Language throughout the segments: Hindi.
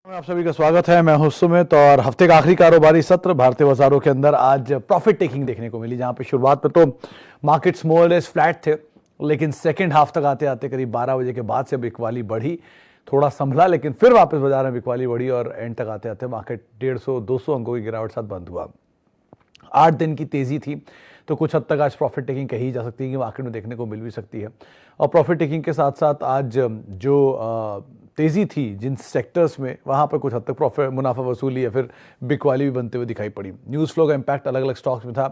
आप सभी का स्वागत है। मैं हूं सुमित और हफ्ते का आखिरी कारोबारी सत्र भारतीय बाजारों के अंदर आज प्रॉफिट टेकिंग देखने को मिली, जहां पे शुरुआत में तो मार्केट्स मोर और लेस फ्लैट थे, लेकिन सेकंड हाफ तक आते आते करीब 12 बजे के बाद से बिकवाली बढ़ी, थोड़ा संभला, लेकिन फिर वापस बाजार में बिकवाली बढ़ी और एंड तक आते आते मार्केट 150-200 अंकों की गिरावट साथ बंद हुआ। 8 दिन की तेजी थी, तो कुछ हद तक आज प्रॉफिट टेकिंग कही जा सकती है कि मार्केट में देखने को मिल भी सकती है। और प्रॉफिट टेकिंग के साथ साथ आज जो तेजी थी जिन सेक्टर्स में, वहां पर कुछ हद तक प्रॉफिट मुनाफा वसूली या फिर बिकवाली भी बनते हुए दिखाई पड़ी। न्यूज़ फ्लो का इम्पैक्ट अलग अलग स्टॉक्स में था।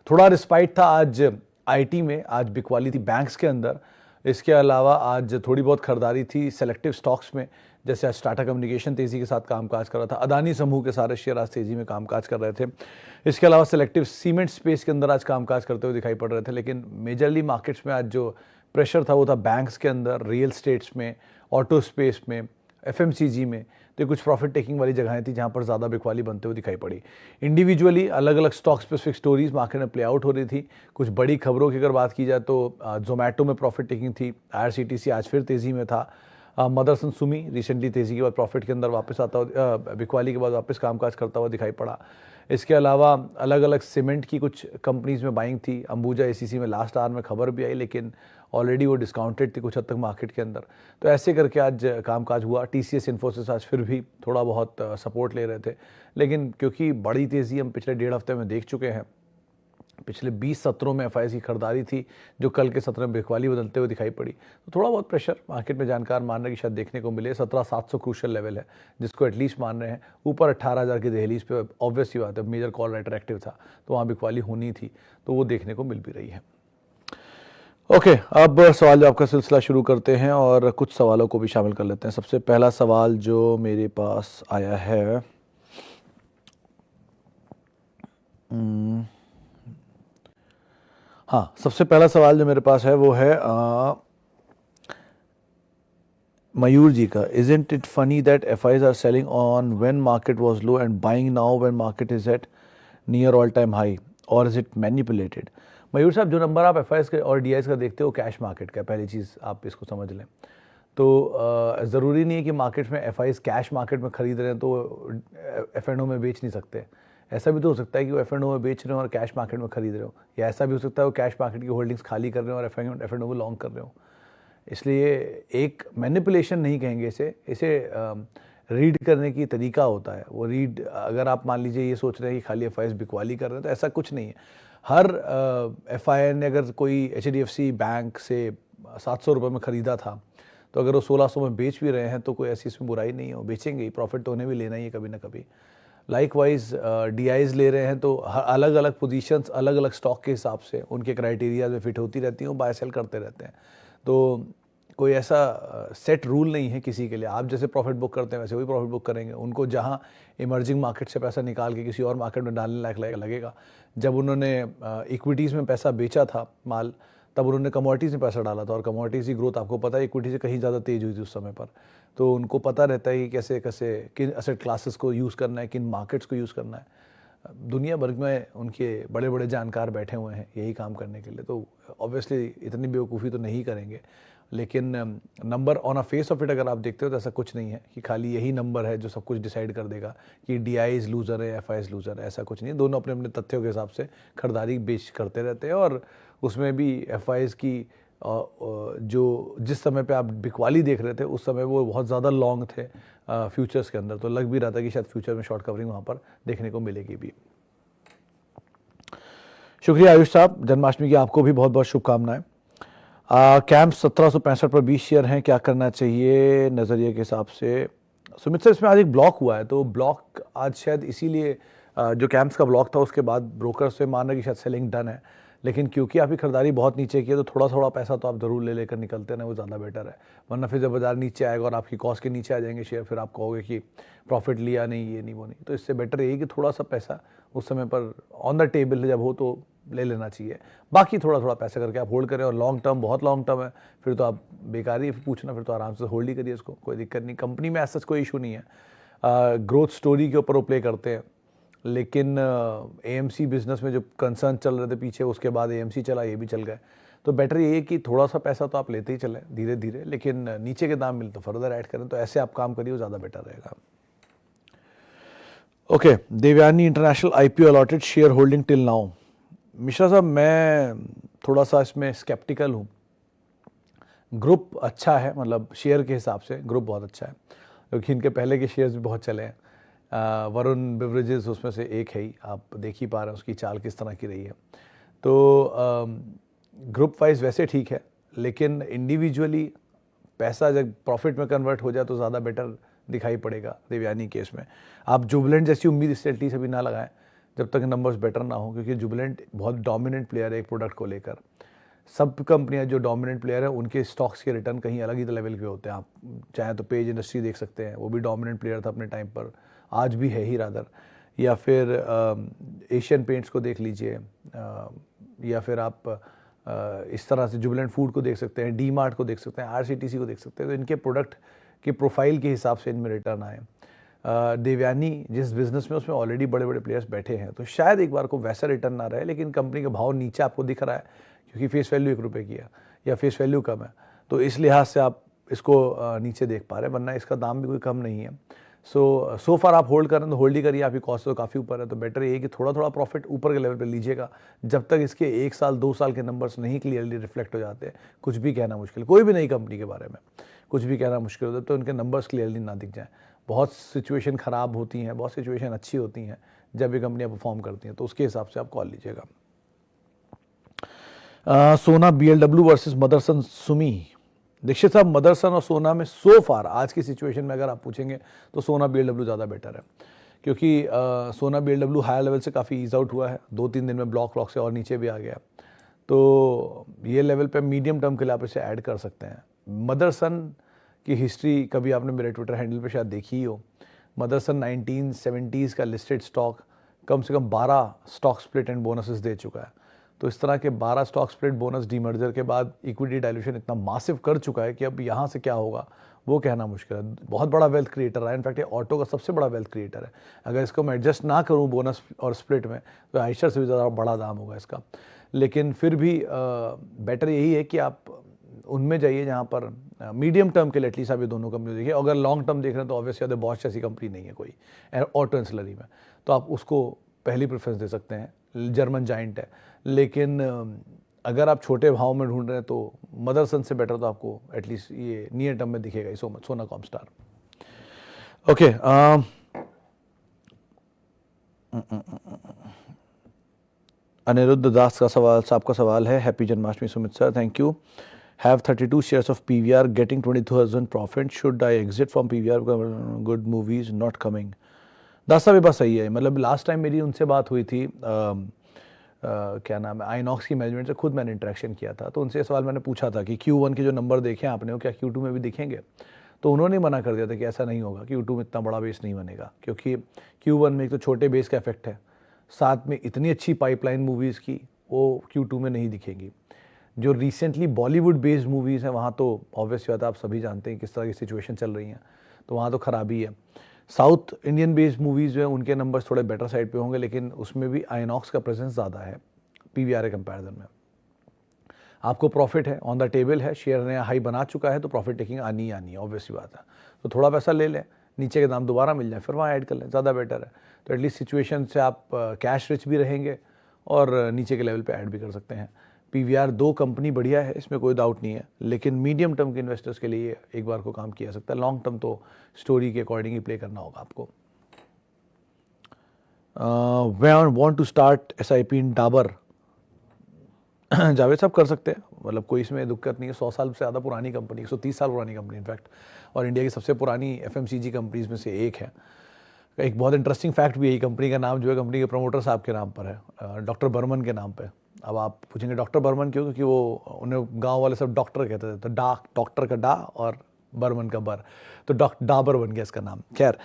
थोड़ा रिस्पाइट था आज आईटी में, आज बिकवाली थी बैंक्स के अंदर। इसके अलावा आज थोड़ी बहुत खरीदारी थी सेलेक्टिव स्टॉक्स में, जैसे आज टाटा कम्युनिकेशन तेजी के साथ कामकाज कर रहा था, अदानी समूह के सारे शेयर आज तेजी में कामकाज कर रहे थे। इसके अलावा सेलेक्टिव सीमेंट स्पेस के अंदर आज कामकाज करते हुए दिखाई पड़ रहे थे। लेकिन मेजरली मार्केट्स में आज जो प्रेशर था वो था बैंक्स के अंदर, रियल स्टेट्स में, ऑटो स्पेस में, एफएमसीजी में। तो ये कुछ प्रॉफिट टेकिंग वाली जगहें थी जहां पर ज़्यादा बिकवाली बनते हुए दिखाई पड़ी। इंडिविजुअली अलग अलग स्टॉक स्पेसिफिक स्टोरीज मार्केट में प्ले आउट हो रही थी। कुछ बड़ी खबरों की अगर बात की जाए तो जोमेटो में प्रॉफिट टेकिंग थी, आईआरसीटीसी आज फिर तेज़ी में था, मदरसन सुमी रिसेंटली तेज़ी के बाद प्रॉफिट के अंदर वापस आता हुआ, बिकवाली के बाद वापस कामकाज करता हुआ दिखाई पड़ा। इसके अलावा अलग अलग सीमेंट की कुछ कंपनीज में बाइंग थी। अंबुजा एसीसी में लास्ट आवर में खबर भी आई, लेकिन ऑलरेडी वो डिस्काउंटेड थी कुछ हद तक मार्केट के अंदर। तो ऐसे करके आज कामकाज हुआ। टीसीएस इन्फोसिस आज फिर भी थोड़ा बहुत सपोर्ट ले रहे थे, लेकिन क्योंकि बड़ी तेज़ी हम पिछले 1.5 हफ्ते में देख चुके हैं, पिछले 20 सत्रों में एफआईआई की खरीदारी थी जो कल के सत्र में बिकवाली बदलते हुए दिखाई पड़ी। तो थोड़ा बहुत प्रेशर मार्केट में जानकार मान रहे हैं कि शायद देखने को मिले। 17,700 क्रूशल लेवल है जिसको एटलीस्ट मान रहे हैं। ऊपर 18,000 की दहलीज पे ऑब्वियस ही बात है, मेजर कॉल राइटर एक्टिव था तो वहाँ बिकवाली होनी थी, तो वो देखने को मिल भी रही है। ओके, अब सवाल जवाब का सिलसिला शुरू करते हैं और कुछ सवालों को भी शामिल कर लेते हैं। सबसे पहला सवाल जो मेरे पास आया है, हाँ, सबसे पहला सवाल जो मेरे पास है वो है मयूर जी का। Isn't it funny that FIs are selling on when market was low and buying now when market is at near all time high, or is it manipulated? मयूर साहब, जो नंबर आप FIs के और DIs का देखते हो कैश मार्केट का, पहली चीज़ आप इसको समझ लें। तो ज़रूरी नहीं है कि मार्केट में FIs कैश मार्केट में खरीद रहे हैं तो F&O में बेच नहीं सकते। ऐसा भी तो हो सकता है कि वो F&O में बेच रहे हो और कैश मार्केट में खरीद रहे हो, या ऐसा भी हो सकता है वो कैश मार्केट की होल्डिंग्स खाली कर रहे हो और F&O में लॉन्ग कर रहे हो। इसलिए एक मैनिपुलेशन नहीं कहेंगे इसे रीड करने की तरीका होता है। वो रीड, अगर आप मान लीजिए ये सोच रहे हैं कि खाली एफआईआई बिकवाली कर रहे हैं, तो ऐसा कुछ नहीं है। हर एफआईआई ने अगर कोई एचडीएफसी बैंक से 700 रुपये में ख़रीदा था, तो अगर वो 1600 में बेच भी रहे हैं तो कोई ऐसी इसमें बुराई नहीं है, वो बेचेंगे ही, प्रॉफिट तो उन्हें भी लेना ही है कभी ना कभी। लाइकवाइज डीआईज ले रहे हैं तो अलग अलग पोजीशंस अलग अलग स्टॉक के हिसाब से उनके क्राइटेरिया में फिट होती रहती हैं, बाय सेल करते रहते हैं। तो कोई ऐसा सेट रूल नहीं है किसी के लिए। आप जैसे प्रॉफिट बुक करते हैं वैसे वही प्रॉफिट बुक करेंगे। उनको जहां इमर्जिंग मार्केट से पैसा निकाल के किसी और मार्केट में डालने लायक लगेगा। जब उन्होंने इक्विटीज़ में पैसा बेचा था माल, तब उन्होंने कमोडिटीज़ में पैसा डाला था, और कमोडिटीज़ की ग्रोथ आपको पता है इक्विटी से कहीं ज़्यादा तेज़ हुई थी उस समय पर। तो उनको पता रहता है कि कैसे कैसे किन एसेट क्लासेस को यूज़ करना है, किन मार्केट्स को यूज़ करना है। दुनिया भर में उनके बड़े बड़े जानकार बैठे हुए हैं यही काम करने के लिए, तो ऑब्वियसली इतनी बेवकूफ़ी तो नहीं करेंगे। लेकिन number on a face of it अगर आप देखते हो तो ऐसा कुछ नहीं है कि खाली यही नंबर है जो सब कुछ डिसाइड कर देगा कि DIs लूज़र है, FIs लूज़र है, ऐसा कुछ नहीं है। दोनों अपने अपने तथ्यों के हिसाब से खरीदारी बेच करते रहते हैं, और उसमें भी FIs की जो जिस समय पे आप बिकवाली देख रहे थे उस समय वो बहुत ज़्यादा लॉन्ग थे फ्यूचर्स के अंदर, तो लग भी रहा था कि शायद फ्यूचर में शॉर्ट कवरिंग वहाँ पर देखने को मिलेगी भी। शुक्रिया आयुष साहब, जन्माष्टमी की आपको भी बहुत बहुत शुभकामनाएं। कैंप 1765 पर 20 शेयर हैं, क्या करना चाहिए नज़रिए के हिसाब से? सुमित सर, इसमें आज एक ब्लॉक हुआ है, तो ब्लॉक आज शायद इसीलिए जो कैंप्स का ब्लॉक था उसके बाद ब्रोकर से मान रहे कि शायद सेलिंग डन है, लेकिन क्योंकि आपकी खरीदारी बहुत नीचे की है तो थोड़ा थोड़ा पैसा तो आप ज़रूर ले लेकर निकलते ना, वो ज़्यादा बेटर है। वरना फिर जब बाजार नीचे आएगा और आपकी कॉस्ट के नीचे आ जाएंगे शेयर, फिर आप कहोगे कि प्रॉफिट लिया नहीं, ये नहीं वो नहीं। तो इससे बेटर यही कि थोड़ा सा पैसा उस समय पर ऑन द टेबल जब हो तो ले लेना चाहिए। बाकी थोड़ा थोड़ा पैसा करके आप होल्ड करें, और लॉन्ग टर्म बहुत लॉन्ग टर्म है फिर तो आप बेकार ही पूछना, फिर तो आराम से होल्ड ही करिए इसको, कोई दिक्कत नहीं। कंपनी में ऐसा कोई इशू नहीं है, ग्रोथ स्टोरी के ऊपर वो प्ले करते हैं। लेकिन AMC बिजनेस में जो कंसर्न चल रहे थे पीछे, उसके बाद AMC चला, ये भी चल गए। तो बेटर ये है कि थोड़ा सा पैसा तो आप लेते ही चलें धीरे धीरे, लेकिन नीचे के दाम मिले तो फर्दर ऐड करें। तो ऐसे आप काम करिए, वो ज़्यादा बेटर रहेगा। Okay, Devyani international IPO allotted share holding till now. Mishra साहब, मैं थोड़ा सा इसमें स्केप्टिकल हूँ। ग्रुप अच्छा है, मतलब शेयर के हिसाब से ग्रुप बहुत अच्छा है, क्योंकि इनके पहले के शेयर्स भी बहुत चले हैं। वरुण बेवरेजेस उसमें से एक है ही, आप देख ही पा रहे हैं उसकी चाल किस तरह की रही है। तो ग्रुप वाइज वैसे ठीक है, लेकिन इंडिविजुअली पैसा जब प्रॉफिट में कन्वर्ट हो जाए तो ज़्यादा बेटर दिखाई पड़ेगा देवयानी केस में। आप जुबिलेंट जैसी उम्मीद इससे एटलीस्ट अभी ना लगाएं जब तक नंबर्स बेटर ना हो, क्योंकि जुबिलेंट बहुत डोमिनेंट प्लेयर है एक प्रोडक्ट को लेकर। सब कंपनियां जो डोमिनेंट प्लेयर हैं उनके स्टॉक्स के रिटर्न कहीं अलग ही लेवल के होते हैं। आप चाहे तो पेज इंडस्ट्री देख सकते हैं, वो भी डोमिनेंट प्लेयर था अपने टाइम पर, आज भी है ही रादर। या फिर एशियन पेंट्स को देख लीजिए, या फिर आप इस तरह से जुबिलेंट फूड को देख सकते हैं, डी मार्ट को देख सकते हैं, आरसीटीसी को देख सकते हैं। तो इनके प्रोडक्ट के प्रोफाइल के हिसाब से इनमें रिटर्न आए। देवयानी जिस बिजनेस में उसमें ऑलरेडी बड़े बड़े प्लेयर्स बैठे हैं, तो शायद एक बार को वैसा रिटर्न ना रहे, लेकिन कंपनी का भाव नीचे आपको दिख रहा है क्योंकि फेस वैल्यू 1 रुपये की है या फेस वैल्यू कम है, तो इस लिहाज से आप इसको नीचे देख पा रहे हैं, वरना इसका दाम भी कोई कम नहीं है। सो फार आप होल्ड कर रहे हैं तो होल्ड ही करिए, आपकी कॉस्ट तो काफ़ी ऊपर है, तो बेटर ये है कि थोड़ा थोड़ा प्रॉफिट ऊपर के लेवल पे लीजिएगा जब तक इसके 1 साल 2 साल के नंबर्स नहीं क्लियरली रिफ्लेक्ट हो जाते। कुछ भी कहना मुश्किल, कोई भी नई कंपनी के बारे में कुछ भी कहना मुश्किल होता है तो उनके नंबर्स क्लियरली ना दिख जाएँ। बहुत सिचुएशन ख़राब होती हैं, बहुत सिचुएशन अच्छी होती हैं जब ये कंपनियाँ परफॉर्म करती हैं, तो उसके हिसाब से आप कॉल लीजिएगा। सोना BLW वर्सेस मदरसन सुमी। दीक्षित साहब, मदरसन और सोना में सो फार आज की सिचुएशन में अगर आप पूछेंगे तो सोना BLW ज़्यादा बेटर है, क्योंकि सोना BLW हायर लेवल से काफ़ी ईज आउट हुआ है, 2-3 दिन में ब्लॉक से और नीचे भी आ गया, तो ये लेवल पे मीडियम टर्म के लिए आप इसे ऐड कर सकते हैं। मदरसन की हिस्ट्री कभी आपने मेरे ट्विटर हैंडल पे शायद देखी ही हो। मदरसन 1970s का लिस्टेड स्टॉक कम से कम 12 स्टॉक स्प्लिट एंड बोनसेस दे चुका है। तो इस तरह के 12 स्टॉक स्प्लिट बोनस डीमर्जर के बाद इक्विटी डाइल्यूशन इतना मासिव कर चुका है कि अब यहाँ से क्या होगा वो कहना मुश्किल है। बहुत बड़ा वेल्थ क्रिएटर है, इनफैक्ट ये ऑटो का सबसे बड़ा वेल्थ क्रिएटर है। अगर इसको मैं एडजस्ट ना करूँ बोनस और स्प्लिट में तो आयशर से भी ज़्यादा बड़ा दाम होगा इसका। लेकिन फिर भी बेटर यही है कि आप उनमें जाइए जहाँ पर मीडियम टर्म के लिए एटलीस्ट आप ये दोनों कंपनी देखिए। अगर लॉन्ग टर्म देख रहे हैं तो ऑब्वियसली बॉश जैसी कंपनी नहीं है कोई ऑटो एंसिलरी में, तो आप उसको पहली प्रेफरेंस दे सकते हैं, जर्मन जाइंट है। लेकिन अगर आप छोटे भाव में ढूंढ रहे हैं तो मदरसन से बेटर तो आपको एटलीस्ट ये नियर टर्म में दिखेगा ही सोना कॉमस्टार। ओके, अनिरुद्ध दास का सवाल, साहब का सवाल है, happy Janmashtami Sumit sir, thank you. Have 32 shares of PVR getting 20,000 profit, should I exit from PVR, good movies not coming. दास साहब ये बात सही है, मतलब लास्ट टाइम मेरी उनसे बात हुई थी, क्या नाम है, आइनॉक्स की मैनेजमेंट से खुद मैंने इंटरेक्शन किया था, तो उनसे सवाल मैंने पूछा था कि Q1 के जो नंबर देखे आपने वो क्या Q2 में भी दिखेंगे, तो उन्होंने मना कर दिया था कि ऐसा नहीं होगा, Q2 में इतना बड़ा बेस नहीं बनेगा, क्योंकि Q1 में एक तो छोटे बेस का इफेक्ट है, साथ में इतनी अच्छी पाइपलाइन मूवीज़ की वो Q2 में नहीं दिखेंगी। जो रिसेंटली बॉलीवुड बेस्ड मूवीज़ हैं वहाँ तो ऑब्वियस बात है, आप सभी जानते हैं किस तरह की सिचुएशन चल रही हैं, तो वहाँ तो खराबी है। साउथ इंडियन बेस्ड मूवीज़ जो है उनके नंबर्स थोड़े बेटर साइड पे होंगे, लेकिन उसमें भी आइनॉक्स का प्रेजेंस ज़्यादा है PVR के कंपैरिजन में। आपको प्रॉफिट है, ऑन द टेबल है, शेयर ने हाई बना चुका है, तो प्रॉफिट टेकिंग आनी है, ऑब्वियसली बात है। तो थोड़ा पैसा ले लें, नीचे के दाम दोबारा मिल जाए फिर वहाँ ऐड कर लें, ज़्यादा बेटर है। तो एटलीस्ट सिचुएशन से आप कैश रिच भी रहेंगे और नीचे के लेवल पे ऐड भी कर सकते हैं। PVR 2 कंपनी बढ़िया है, इसमें कोई डाउट नहीं है, लेकिन मीडियम टर्म के इन्वेस्टर्स के लिए एक बार को काम किया सकता है, लॉन्ग टर्म तो स्टोरी के अकॉर्डिंग ही प्ले करना होगा आपको। वांट टू स्टार्ट SIP इन डाबर। जावेद साहब कर सकते हैं, मतलब कोई इसमें दिक्कत नहीं है। 100 साल से ज़्यादा पुरानी कंपनी, 130 साल पुरानी कंपनी इनफैक्ट, और इंडिया की सबसे पुरानी FMCG कंपनीज में से एक है। एक बहुत इंटरेस्टिंग फैक्ट भी है, कंपनी का नाम जो है कंपनी के प्रमोटर साहब के नाम पर है, डॉक्टर बर्मन के नाम पे। अब आप पूछेंगे डॉक्टर बर्मन क्यों, क्योंकि वो उन्हें गांव वाले सब डॉक्टर कहते थे, तो डॉक्टर का डा और बर्मन का बर, तो डाबर बन गया इसका नाम। खैर,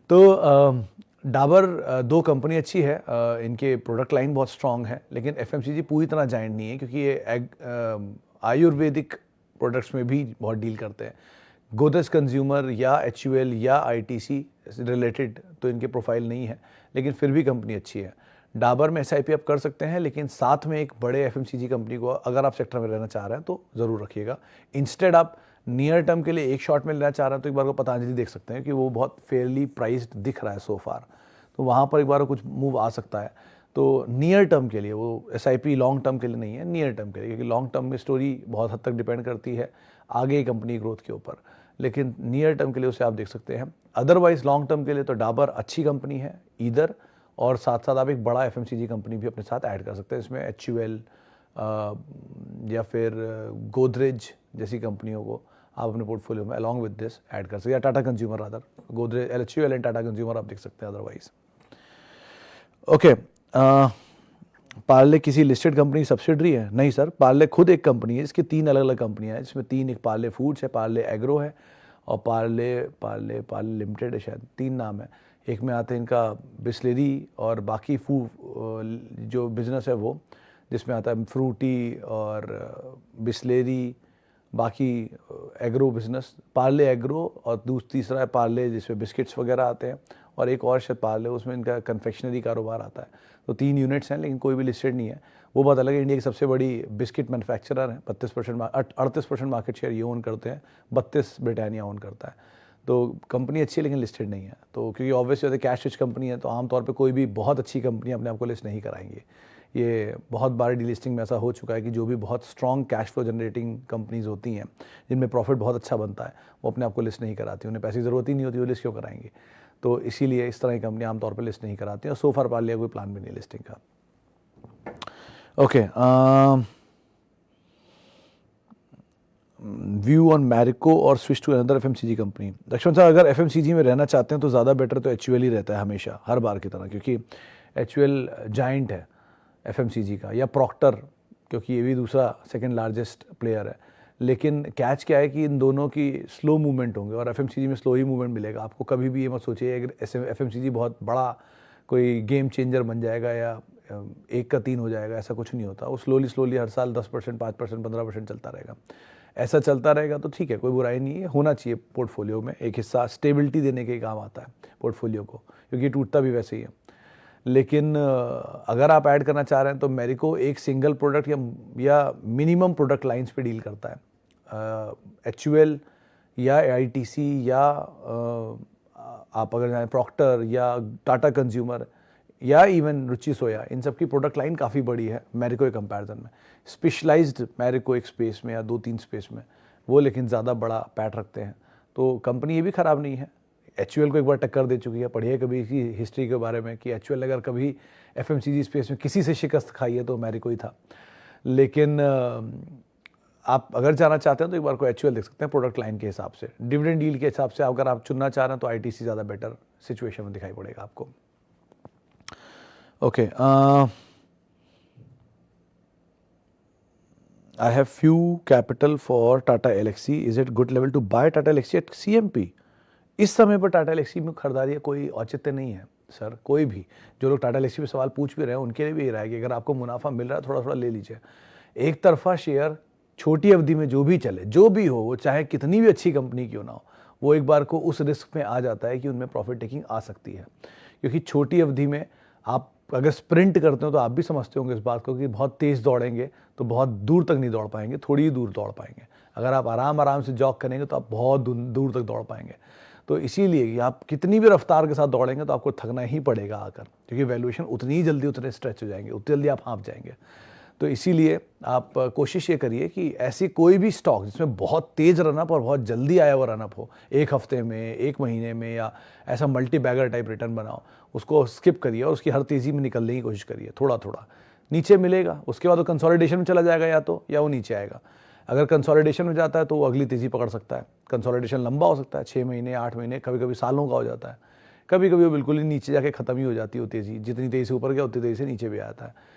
तो डाबर 2 कंपनी अच्छी है, इनके प्रोडक्ट लाइन बहुत स्ट्रांग है, लेकिन FMCG पूरी तरह जाइंट नहीं है, क्योंकि ये आयुर्वेदिक प्रोडक्ट्स में भी बहुत डील करते हैं। गोदरेज कंज्यूमर या HUL या ITC रिलेटेड तो इनके प्रोफाइल नहीं है, लेकिन फिर भी कंपनी अच्छी है। डाबर में SIP आप कर सकते हैं, लेकिन साथ में एक बड़े FMCG कंपनी को अगर आप सेक्टर में रहना चाह रहे हैं तो ज़रूर रखिएगा। इंस्टेड आप नियर टर्म के लिए एक शॉट में लेना चाह रहे हैं तो एक बार को पतंजलि देख सकते हैं कि वो बहुत फेयरली प्राइस्ड दिख रहा है सो फार, तो वहाँ पर एक बार कुछ मूव आ सकता है। तो नियर टर्म के लिए, वो SIP लॉन्ग टर्म के लिए नहीं है, नियर टर्म के लिए, क्योंकि लॉन्ग टर्म में स्टोरी बहुत हद तक डिपेंड करती है आगे कंपनी ग्रोथ के ऊपर, लेकिन नियर टर्म के लिए उसे आप देख सकते हैं। अदरवाइज लॉन्ग टर्म के लिए तो डाबर अच्छी कंपनी है इधर, और साथ साथ आप एक बड़ा FMCG कंपनी भी अपने साथ ऐड कर सकते हैं इसमें, HUL या फिर गोदरेज जैसी कंपनियों को आप अपने पोर्टफोलियो में अलॉन्ग विद दिस ऐड कर सकते हैं, या Tata consumer rather, Godrej HUL and Tata consumer आप देख सकते हैं अदरवाइज। ओके, पार्ले किसी लिस्टेड कंपनी की सब्सिडरी है? नहीं सर, पार्ले खुद एक कंपनी है, इसकी 3 अलग अलग कंपनियां हैं, जिसमें 3, एक पार्ले फूड्स है, पार्ले एग्रो है, और पार्ले लिमिटेड है, शायद 3 नाम है। एक में आते हैं इनका बिस्लेरी और बाकी जो बिजनेस है वो, जिसमें आता है फ्रूटी और बिस्लेरी, बाकी एग्रो बिजनेस, पार्ले एग्रो, और तीसरा है पार्ले जिसमें बिस्किट्स वगैरह आते हैं, और एक और शायद पार्ले, उसमें इनका कन्फेक्शनरी कारोबार आता है। तो 3 यूनिट्स हैं, लेकिन कोई भी लिस्टेड नहीं है। वो बात अलग है, इंडिया की सबसे बड़ी बिस्किट मैन्युफैक्चरर है, 38% मार्केट शेयर ये ओन करते हैं, 32 ब्रिटानिया ओन करता है। तो कंपनी अच्छी है लेकिन लिस्टेड नहीं है, तो क्योंकि ऑब्वियसली कैश रिच कंपनी है, तो आमतौर पे कोई भी बहुत अच्छी कंपनी अपने आप को लिस्ट नहीं कराएंगे। ये बहुत बार डीलिस्टिंग में ऐसा हो चुका है कि जो भी बहुत strong cash flow generating companies होती हैं, जिनमें प्रॉफिट बहुत अच्छा बनता है, वो अपने आप को लिस्ट नहीं कराती, उन्हें पैसे की ज़रूरत ही नहीं होती, वो लिस्ट क्यों कराएंगे। तो इसीलिए इस तरह की कंपनी आमतौर पर लिस्ट नहीं कराती हैं, और सो फार पार्ले कोई प्लान भी नहीं लिस्टिंग का। ओके, व्यू ऑन मैरिको और switch to another FMCG company. Laxman साहब, अगर FMCG में रहना चाहते हैं तो ज़्यादा बेटर तो HUL ही रहता है हमेशा, हर बार की तरह, क्योंकि HUL जाइंट है FMCG का, या प्रॉक्टर, क्योंकि ये भी दूसरा सेकंड लार्जेस्ट प्लेयर है। लेकिन कैच क्या है कि इन दोनों की स्लो मूवमेंट होंगे, और FMCG में स्लो ही मूवमेंट मिलेगा आपको। कभी भी ये मत सोचिए अगर FMCG बहुत बड़ा कोई गेम चेंजर बन जाएगा या 1 का 3 हो जाएगा, ऐसा कुछ नहीं होता। वो स्लोली हर साल 10%, 5%, 15% चलता रहेगा। ऐसा चलता रहेगा तो ठीक है, कोई बुराई नहीं है, होना चाहिए पोर्टफोलियो में एक हिस्सा, स्टेबिलिटी देने के काम आता है पोर्टफोलियो को, क्योंकि टूटता भी वैसे ही है। लेकिन अगर आप ऐड करना चाह रहे हैं तो मेरिको एक सिंगल प्रोडक्ट या मिनिमम प्रोडक्ट लाइंस पे डील करता है। HUL या ITC या आप अगर जाएँ प्रॉक्टर या टाटा कंज्यूमर या इवन रुचि सोया, इन सब की प्रोडक्ट लाइन काफ़ी बड़ी है मेरिको के कंपैरिजन में। स्पेशलाइज्ड मेरिको एक स्पेस में या 2-3 स्पेस में, वो लेकिन ज़्यादा बड़ा पैट रखते हैं। तो कंपनी ये भी ख़राब नहीं है, HUL को एक बार टक्कर दे चुकी है। पढ़िए कभी इसकी हिस्ट्री के बारे में कि HUL अगर कभी FMCG स्पेस में किसी से शिकस्त खाई है तो मेरिको ही था। लेकिन आप अगर जाना चाहते हैं तो एक बार को HUL देख सकते हैं प्रोडक्ट लाइन के हिसाब से, डिविडेंड डील के हिसाब से अगर आप चुनना चाह रहे हैं तो ITC ज़्यादा बेटर सिचुएशन में दिखाई पड़ेगा आपको। Okay, I have few capital for Tata Elxsi. Is it good level to buy Tata Elxsi at CMP? इस समय पर टाटा एलेक्सी में खरीदारी कोई औचित्य नहीं है सर। कोई भी जो लोग टाटा एलेक्सी पे सवाल पूछ भी रहे हैं उनके लिए भी ये रहा है कि अगर आपको मुनाफा मिल रहा है थोड़ा थोड़ा ले लीजिए। एक तरफा शेयर छोटी अवधि में जो भी चले, जो भी हो, वो चाहे कितनी भी अच्छी कंपनी क्यों ना हो, वो एक बार को उस रिस्क में आ जाता है कि उनमें प्रॉफिट टेकिंग आ सकती है। क्योंकि छोटी अवधि में आप अगर स्प्रिंट करते हो तो आप भी समझते होंगे इस बात को कि बहुत तेज़ दौड़ेंगे तो बहुत दूर तक नहीं दौड़ पाएंगे, थोड़ी ही दूर दौड़ पाएंगे। अगर आप आराम से जॉग करेंगे तो आप बहुत दूर तक दौड़ पाएंगे। तो इसीलिए कि आप कितनी भी रफ्तार के साथ दौड़ेंगे तो आपको थकना ही पड़ेगा आकर, क्योंकि वैल्यूएशन उतनी ही जल्दी उतने स्ट्रेच हो जाएंगे, उतनी जल्दी आप हाँफ जाएंगे। तो इसीलिए आप कोशिश ये करिए कि ऐसी कोई भी स्टॉक जिसमें बहुत तेज़ रनअप और बहुत जल्दी आया हुआ रनअप हो, 1 हफ्ते में, 1 महीने में, या ऐसा मल्टी बैगर टाइप रिटर्न बनाओ, उसको स्किप करिए और उसकी हर तेज़ी में निकलने की कोशिश करिए। थोड़ा थोड़ा नीचे मिलेगा, उसके बाद वो कंसोलिडेशन में चला जाएगा या वो नीचे आएगा। अगर कंसोलिडेशन में जाता है तो वो अगली तेज़ी पकड़ सकता है। कंसोलिडेशन लंबा हो सकता है, 6 महीने, 8 महीने, कभी कभी सालों का हो जाता है। कभी कभी वो बिल्कुल ही नीचे जाके ख़त्म ही हो जाती है वो तेज़ी। जितनी तेज़ी से ऊपर गया उतनी तेज़ी से नीचे भी आता है।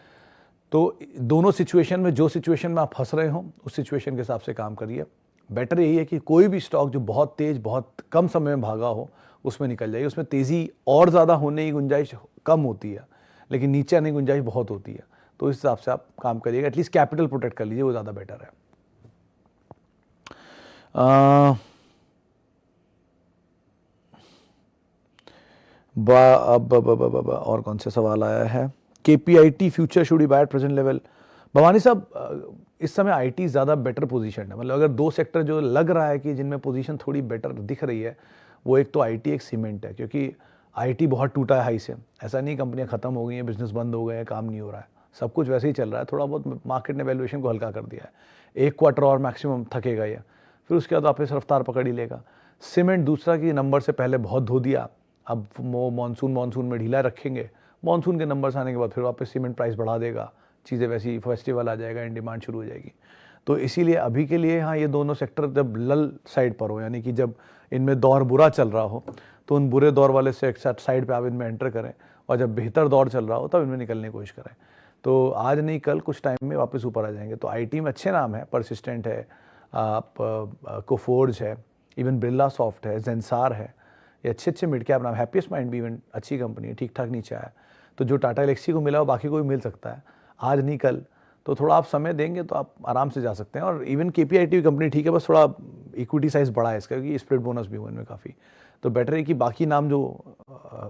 तो दोनों सिचुएशन में, जो सिचुएशन में आप फंस रहे हो उस सिचुएशन के हिसाब से काम करिए। बेटर यही है कि कोई भी स्टॉक जो बहुत तेज़, बहुत कम समय में भागा हो, उसमें निकल जाइए। उसमें तेज़ी और ज़्यादा होने की गुंजाइश कम होती है, लेकिन नीचे आने की गुंजाइश बहुत होती है। तो इस हिसाब से आप काम करिएगा। एटलीस्ट कैपिटल प्रोटेक्ट कर लीजिए, वो ज़्यादा बेटर है। और कौन सा सवाल आया है? KPIT future should be by at present level. Bhavani साहब, इस समय IT ज़्यादा बेटर पोजीशन है। मतलब अगर 2 सेक्टर जो लग रहा है कि जिनमें पोजीशन थोड़ी बेटर दिख रही है, वो एक तो IT, एक सीमेंट है। क्योंकि आईटी बहुत टूटा है हाई से, ऐसा नहीं कंपनियां खत्म हो गई हैं, बिजनेस बंद हो गए हैं, काम नहीं हो रहा है, सब कुछ वैसे ही चल रहा है। थोड़ा बहुत मार्केट ने वैल्यूएशन को हल्का कर दिया है, 1 क्वार्टर और मैक्सिमम थकेगा ये, फिर उसके बाद वापस रफ्तार पकड़ ही लेगा। सीमेंट दूसरा की नंबर से पहले बहुत धो दिया, अब वो मानसून में ढीला रखेंगे, मानसून के नंबर्स आने के बाद फिर वापस सीमेंट प्राइस बढ़ा देगा, चीज़ें वैसी फेस्टिवल आ जाएगा, इन डिमांड शुरू हो जाएगी। तो इसीलिए अभी के लिए हाँ, ये दोनों सेक्टर जब लल साइड पर हो, यानी कि जब इनमें दौर बुरा चल रहा हो, तो उन बुरे दौर वाले से साइड पे आप इनमें एंटर करें, और जब बेहतर दौर चल रहा हो तब इनमें निकलने की कोशिश करें। तो आज नहीं कल कुछ टाइम में वापस ऊपर आ जाएंगे। तो आईटी में अच्छे नाम है, परसिस्टेंट है, आप कोफोर्ज है, इवन बिरला सॉफ्ट है, जेंसार है, ये अच्छे अच्छे मिड कैप नाम, हैप्पीएस्ट माइंड भी इवन अच्छी कंपनी है, ठीक ठाक नीचे आया। तो जो टाटा एलेक्सी को मिला वो बाकी को भी मिल सकता है, आज नहीं कल। तो थोड़ा आप समय देंगे तो आप आराम से जा सकते हैं। और इवन केपीआईटी कंपनी ठीक है, बस थोड़ा इक्विटी साइज बड़ा है इसका, क्योंकि स्प्रेड बोनस भी हुआ इनमें काफ़ी। तो बेटर है कि बाकी नाम जो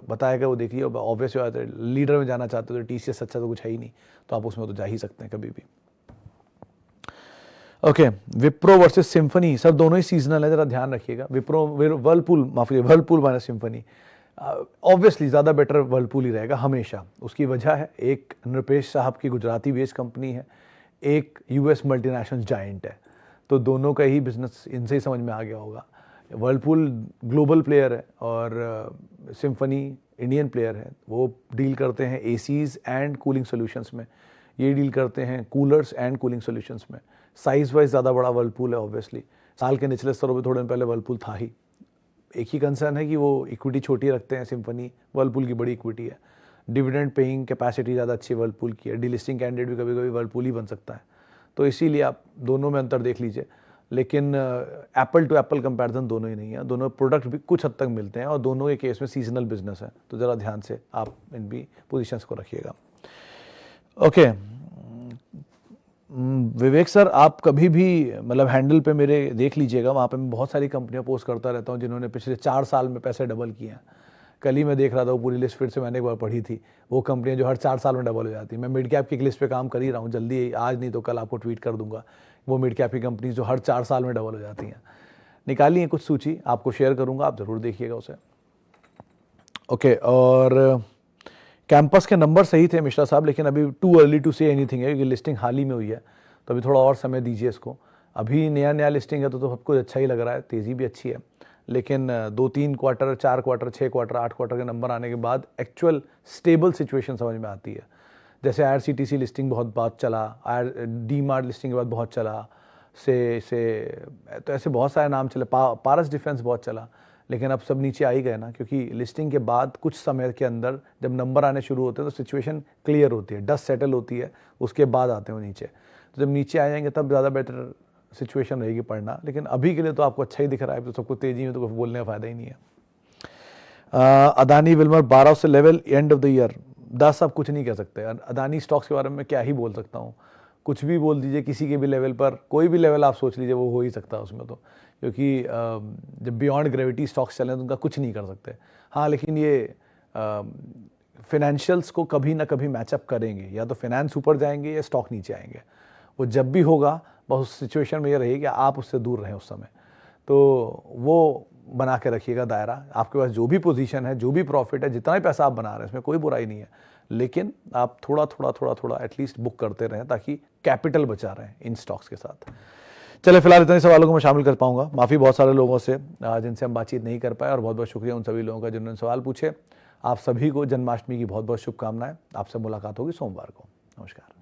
बताया गया वो देखिए। ऑब्वियस बात है, लीडर में जाना चाहते हो तो टीसीएस अच्छा तो कुछ है ही नहीं, तो आप उसमें तो जा ही सकते हैं कभी भी। Okay, Wipro versus symphony, sir दोनों ही सीजनल है, जरा ध्यान रखिएगा। विप्रो वर्लपूल, माफ कीजिए, वर्लपूल माइनस सिम्फनी, ऑब्वियसली ज़्यादा बेटर वर्लपूल ही रहेगा हमेशा। उसकी वजह है, एक नृपेश साहब की गुजराती बेस्ड कंपनी है, एक यूएस मल्टीनेशनल जायंट है, तो दोनों का ही बिजनेस इनसे ही समझ में आ गया होगा। वर्लपूल ग्लोबल प्लेयर है और सिम्फनी इंडियन प्लेयर है। वो डील करते हैं एसीज एंड कूलिंग सॉल्यूशंस में, ये डील करते हैं कूलर्स एंड कूलिंग सॉल्यूशंस में। साइज वाइज ज़्यादा बड़ा वर्लपूल है ऑब्वियसली, साल के निचले स्तरों पे थोड़े दिन पहले वर्लपूल था ही। एक ही कंसर्न है कि वो इक्विटी छोटी रखते हैं सिम्फनी, वर्लपूल की बड़ी इक्विटी है। डिविडेंड पेइंग कैपेसिटी ज़्यादा अच्छी वर्लपूल की है, डीलिस्टिंग कैंडिडेट भी कभी कभी वर्लपूल ही बन सकता है। तो इसीलिए आप दोनों में अंतर देख लीजिए। लेकिन एप्पल टू एप्पल कंपैरिजन दोनों ही नहीं है, दोनों प्रोडक्ट भी कुछ हद तक मिलते हैं और दोनों के केस में सीजनल बिजनेस है, तो ज़रा ध्यान से आप इन भी पोजीशंस को रखिएगा। ओके, विवेक सर, आप कभी भी मतलब हैंडल पे मेरे देख लीजिएगा, वहाँ पे मैं बहुत सारी कंपनियाँ पोस्ट करता रहता हूँ जिन्होंने पिछले 4 साल में पैसे डबल किए हैं। कल ही मैं देख रहा था, वो पूरी लिस्ट फिर से मैंने एक बार पढ़ी थी, वो कंपनियाँ जो हर 4 साल में डबल हो जाती हैं। मैं मिड कैप की एक लिस्ट पे काम कर ही रहा हूँ, जल्दी आज नहीं तो कल आपको ट्वीट कर दूंगा, वो मिड कैप की कंपनीज जो हर 4 साल में डबल हो जाती हैं। निकाली है कुछ सूची, आपको शेयर करूँगा, आप ज़रूर देखिएगा उसे। ओके, और कैंपस के नंबर सही थे मिश्रा साहब, लेकिन अभी too early to say anything है, क्योंकि लिस्टिंग हाल ही में हुई है, तो अभी थोड़ा और समय दीजिए इसको। अभी नया लिस्टिंग है तो सब कुछ अच्छा ही लग रहा है, तेज़ी भी अच्छी है, लेकिन 2-3 क्वार्टर, 4 क्वार्टर, 6 क्वार्टर, 8 क्वार्टर के नंबर आने के बाद एक्चुअल स्टेबल सिचुएशन समझ में आती है। जैसे IRCTC लिस्टिंग बहुत बात चला, डी मार्ट लिस्टिंग के बाद बहुत चला, तो ऐसे बहुत सारे नाम चले, पारस डिफेंस बहुत चला, लेकिन अब सब नीचे आ ही गए ना, क्योंकि लिस्टिंग के बाद कुछ समय के अंदर जब नंबर आने शुरू होते हैं तो सिचुएशन क्लियर होती है, डस्ट सेटल होती है, उसके बाद आते हैं वो नीचे। तो जब नीचे आ जाएंगे तब ज़्यादा बेटर सिचुएशन रहेगी पढ़ना, लेकिन अभी के लिए तो आपको अच्छा ही दिख रहा है, तो सबको तेज़ी में तो बोलने का फ़ायदा ही नहीं है। अदानी विल्मर 12 से level end of the year, 10 आप कुछ नहीं कह सकते। अदानी स्टॉक्स के बारे में क्या ही बोल सकता हूँ, कुछ भी बोल दीजिए, किसी के भी लेवल पर, कोई भी लेवल आप सोच लीजिए वो हो ही सकता है उसमें तो, क्योंकि जब बियॉन्ड ग्रेविटी स्टॉक्स चलें तो उनका कुछ नहीं कर सकते। हाँ, लेकिन ये फाइनेंशियल्स को कभी ना कभी मैचअप करेंगे, या तो फाइनेंस ऊपर जाएंगे या स्टॉक नीचे आएंगे, वो जब भी होगा बस उस सिचुएशन में ये रहेगी कि आप उससे दूर रहें उस समय। तो वो बना के रखिएगा दायरा, आपके पास जो भी पोजीशन है, जो भी प्रॉफिट है, जितना भी पैसा आप बना रहे हैं, इसमें कोई बुराई नहीं है, लेकिन आप थोड़ा एटलीस्ट बुक करते रहें ताकि कैपिटल बचा रहे हैं इन स्टॉक्स के साथ। चले, फिलहाल इतने सवालों को मैं शामिल कर पाऊंगा। माफ़ी बहुत सारे लोगों से जिनसे हम बातचीत नहीं कर पाए, और बहुत बहुत शुक्रिया उन सभी लोगों का जिन्होंने सवाल पूछे। आप सभी को जन्माष्टमी की बहुत बहुत शुभकामनाएं। आपसे मुलाकात होगी सोमवार को। नमस्कार।